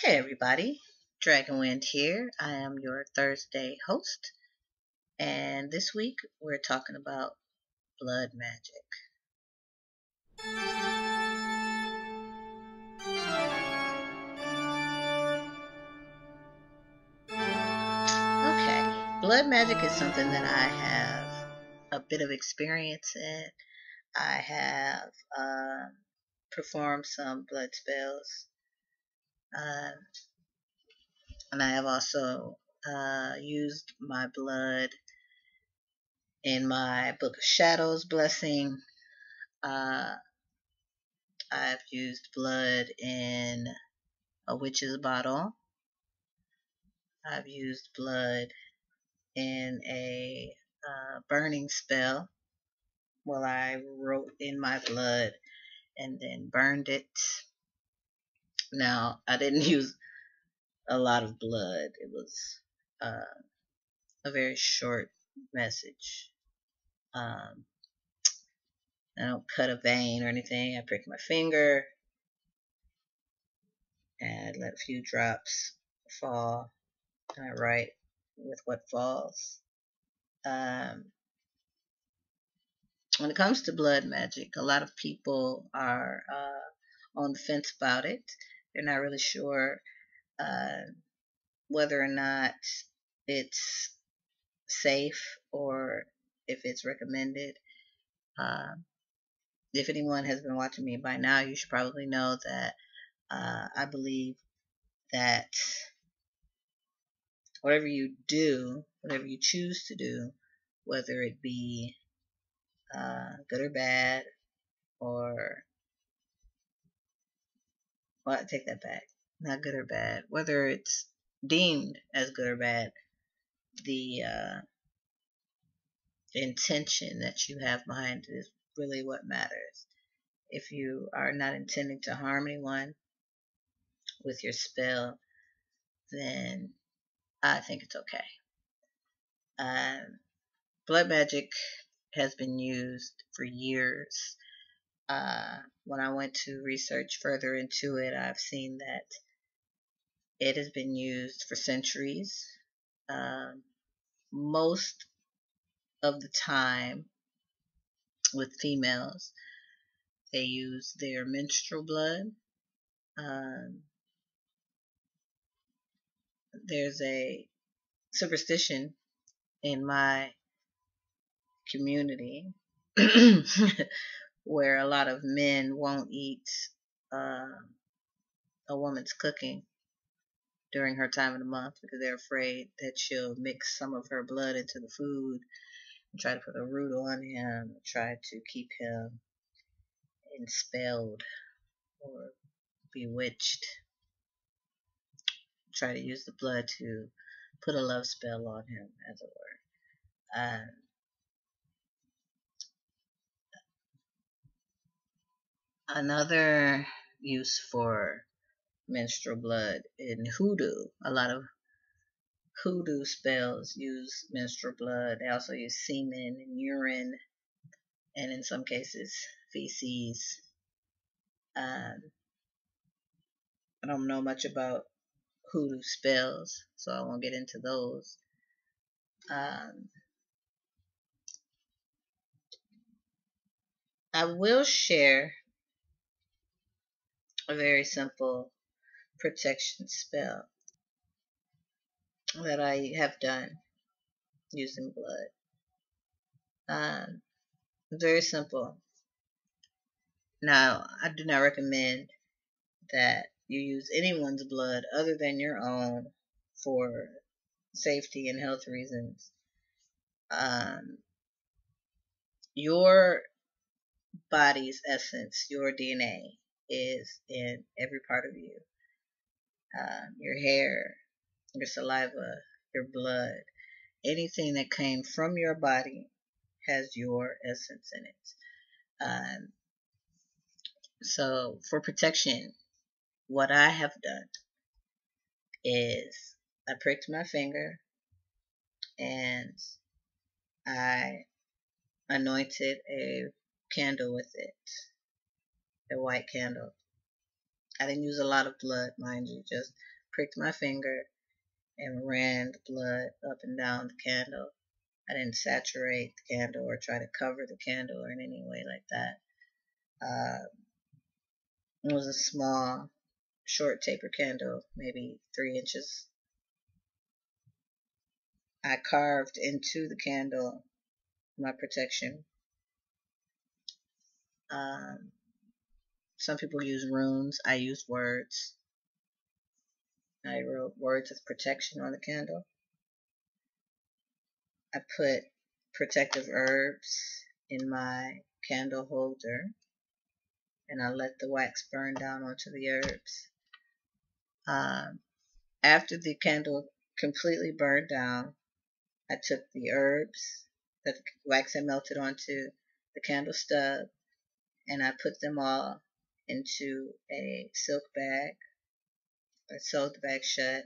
Hey everybody, Dragonwind here. I am your Thursday host, and this week we're talking about blood magic. Okay, blood magic is something that I have a bit of experience in. I have performed some blood spells, uh, and I have also used my blood in my Book of Shadows blessing. Uh, I've used blood in a witch's bottle. I've used blood in a burning spell. Well, I wrote in my blood and then burned it. Now, I didn't use a lot of blood. It was a very short message. Um, I don't cut a vein or anything. I prick my finger and let a few drops fall. And I write with what falls. Um, when it comes to blood magic, a lot of people are on the fence about it. They're not really sure uh, whether or not it's safe or if it's recommended. Uh, if anyone has been watching me by now, you should probably know that I believe that whatever you do, whatever you choose to do, whether it be good or bad, or well, I take that back. Not good or bad. Whether it's deemed as good or bad, the intention that you have behind it is really what matters. If you are not intending to harm anyone with your spell, then I think it's okay. Blood magic has been used for years. When I went to research further into it, I've seen that it has been used for centuries. Most of the time with females, they use their menstrual blood. Um, there's a superstition in my community where a lot of men won't eat uh, a woman's cooking during her time of the month because they're afraid that she'll mix some of her blood into the food and try to put a root on him, try to keep him enspelled or bewitched, try to use the blood to put a love spell on him, as it were. Another use for menstrual blood in hoodoo, a lot of hoodoo spells use menstrual blood. They also use semen and urine, and in some cases, feces. Um, I don't know much about hoodoo spells, so I won't get into those. Um, I will share a very simple protection spell that I have done using blood. Very simple. Now, I do not recommend that you use anyone's blood other than your own for safety and health reasons. Your body's essence, your DNA, is in every part of you. Your hair, your saliva, your blood, anything that came from your body has your essence in it. Um, so, for protection, what I have done is I pricked my finger and I anointed a candle with it, a white candle. I didn't use a lot of blood, mind you, just pricked my finger and ran the blood up and down the candle. I didn't saturate the candle or try to cover the candle in any way like that. It was a small, short taper candle, maybe 3 inches. I carved into the candle my protection. Some people use runes. I used words. I wrote words of protection on the candle. I put protective herbs in my candle holder, and I let the wax burn down onto the herbs. After the candle completely burned down, I took the herbs that the wax had melted onto the candle stub, and I put them all into a silk bag. I sewed the bag shut,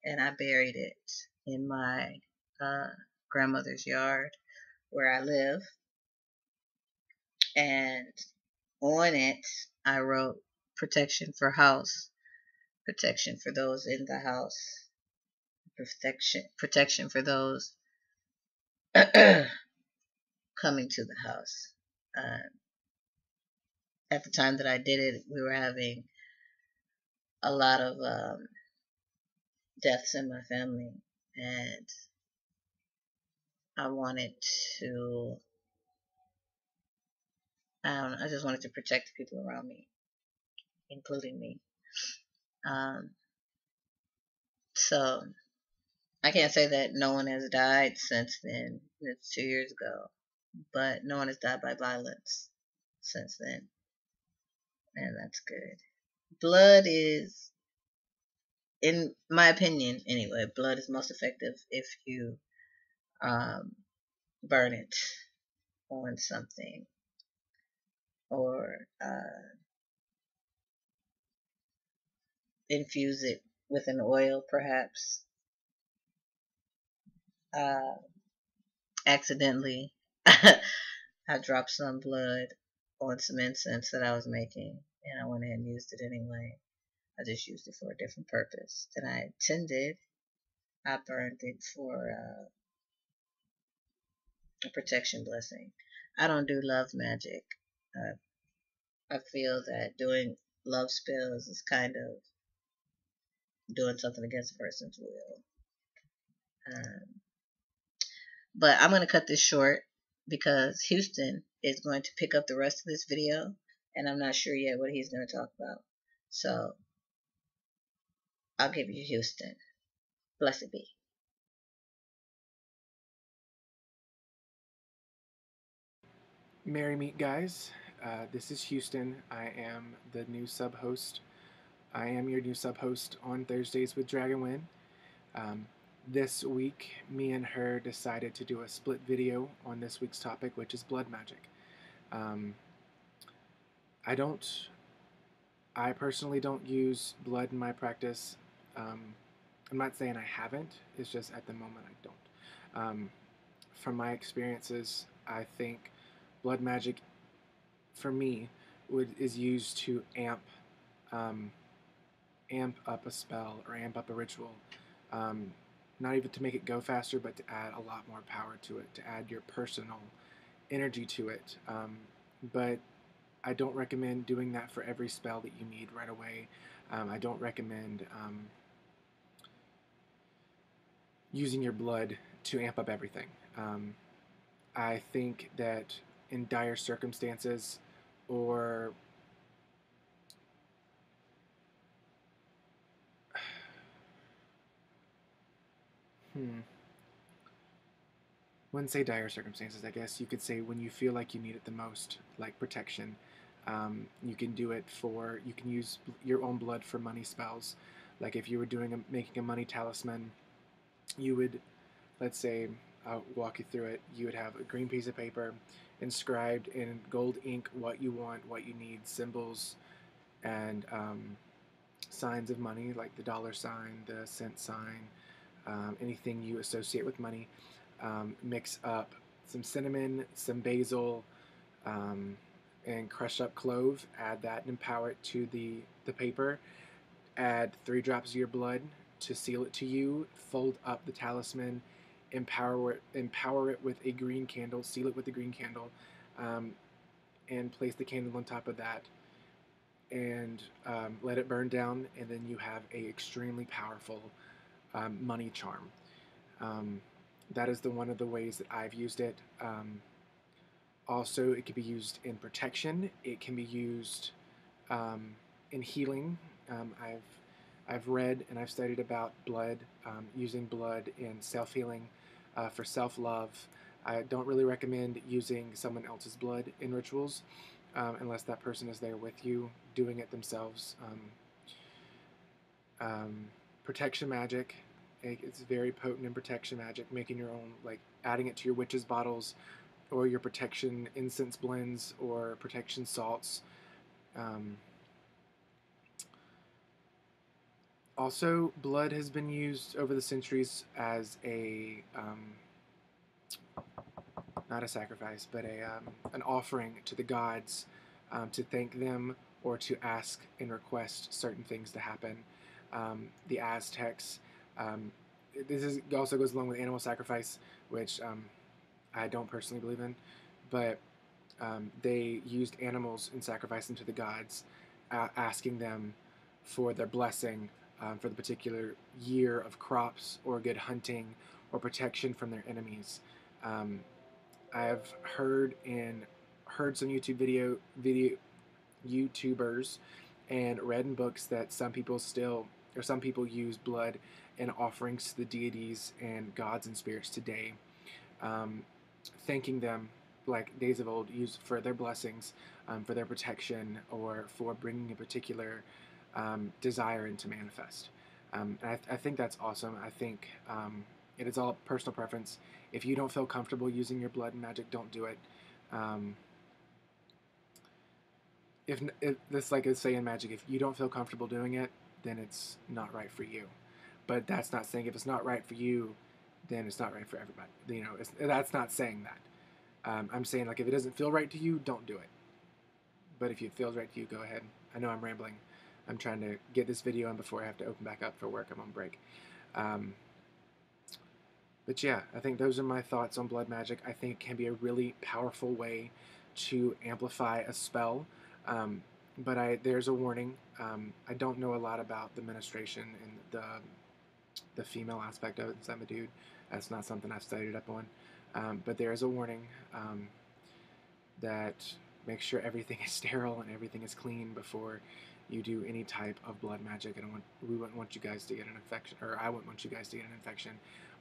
and I buried it in my grandmother's yard where I live. And on it, I wrote protection for house, protection for those in the house, protection for those coming to the house. At the time that I did it, we were having a lot of deaths in my family, and I wanted to, I just wanted to protect the people around me, including me. So I can't say that no one has died since then. It's 2 years ago, but no one has died by violence since then, and that's good. Blood is, in my opinion anyway, blood is most effective if you burn it on something, or infuse it with an oil, perhaps. Accidentally, I dropped some blood on some incense that I was making, and I went ahead and used it anyway. I just used it for a different purpose than I intended. I burned it for a protection blessing. I don't do love magic. I feel that doing love spells is kind of doing something against a person's will. But I'm going to cut this short because Houston is going to pick up the rest of this video, and I'm not sure yet what he's going to talk about. So I'll give you Houston. Blessed be. Merry meet, guys. This is Houston. I am the new sub-host. I am your new sub-host on Thursdays with Dragonwind. This week, me and her decided to do a split video on this week's topic, which is blood magic. I personally don't use blood in my practice. I'm not saying I haven't, it's just at the moment I don't. From my experiences, I think blood magic, for me, is used to amp up a spell or amp up a ritual. Not even to make it go faster, but to add a lot more power to it, to add your personal energy to it. But I don't recommend doing that for every spell that you need right away. I don't recommend using your blood to amp up everything. I think that in dire circumstances, or wouldn't say dire circumstances, I guess you could say when you feel like you need it the most, like protection. You can do it for, you can use your own blood for money spells. Like if you were making a money talisman, you would, let's say, I'll walk you through it. You would have a green piece of paper inscribed in gold ink what you want, what you need, symbols, and signs of money, like the dollar sign, the cent sign, anything you associate with money. Mix up some cinnamon, some basil, and crushed up clove. Add that and empower it to the paper. add 3 drops of your blood to seal it to you, fold up the talisman, empower it with a green candle, seal it with a green candle, and place the candle on top of that, and let it burn down, and then you have a extremely powerful money charm. That is one of the ways that I've used it. Also, it can be used in protection. It can be used in healing. I've read and I've studied about blood, using blood in self-healing, for self-love. I don't really recommend using someone else's blood in rituals unless that person is there with you doing it themselves. Protection magic. It's very potent in protection magic, making your own, like adding it to your witch's bottles or your protection incense blends or protection salts. Also, blood has been used over the centuries as a, not a sacrifice, but an offering to the gods, to thank them or to ask and request certain things to happen. The Aztecs, also goes along with animal sacrifice, which I don't personally believe in, but they used animals and sacrificed them to the gods, asking them for their blessing for the particular year of crops or good hunting or protection from their enemies. I've heard some YouTubers and read in books that some people use blood in offerings to the deities and gods and spirits today, thanking them like days of old, used for their blessings, for their protection, or for bringing a particular desire into manifest. And I think that's awesome. I think it is all personal preference. If you don't feel comfortable using your blood and magic, don't do it. If this, like I say in magic, if you don't feel comfortable doing it, then it's not right for you. But that's not saying if it's not right for you, then it's not right for everybody. You know, that's not saying that. I'm saying, like, if it doesn't feel right to you, don't do it. But if it feels right to you, go ahead. I know I'm rambling. I'm trying to get this video in before I have to open back up for work. I'm on break. But yeah, I think those are my thoughts on blood magic. I think it can be a really powerful way to amplify a spell. But there's a warning. I don't know a lot about the ministration and the female aspect of it, since I'm a dude. That's not something I've studied up on. But there is a warning that make sure everything is sterile and everything is clean before you do any type of blood magic. We wouldn't want you guys to get an infection, or I wouldn't want you guys to get an infection,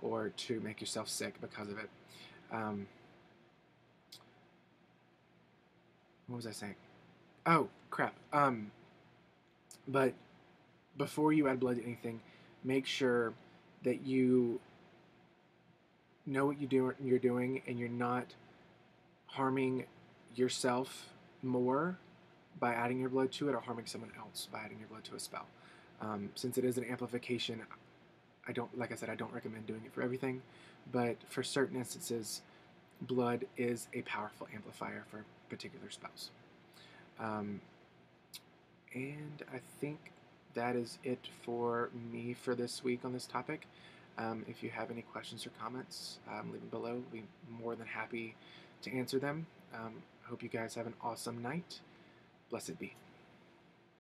or to make yourself sick because of it. What was I saying? Oh, crap. But before you add blood to anything, make sure that you know what you're doing, and you're not harming yourself more by adding your blood to it, or harming someone else by adding your blood to a spell. Since it is an amplification, like I said, I don't recommend doing it for everything, but for certain instances, blood is a powerful amplifier for particular spells. And I think that is it for me for this week on this topic. If you have any questions or comments, leave them below. I'll be more than happy to answer them. Hope you guys have an awesome night. Blessed be.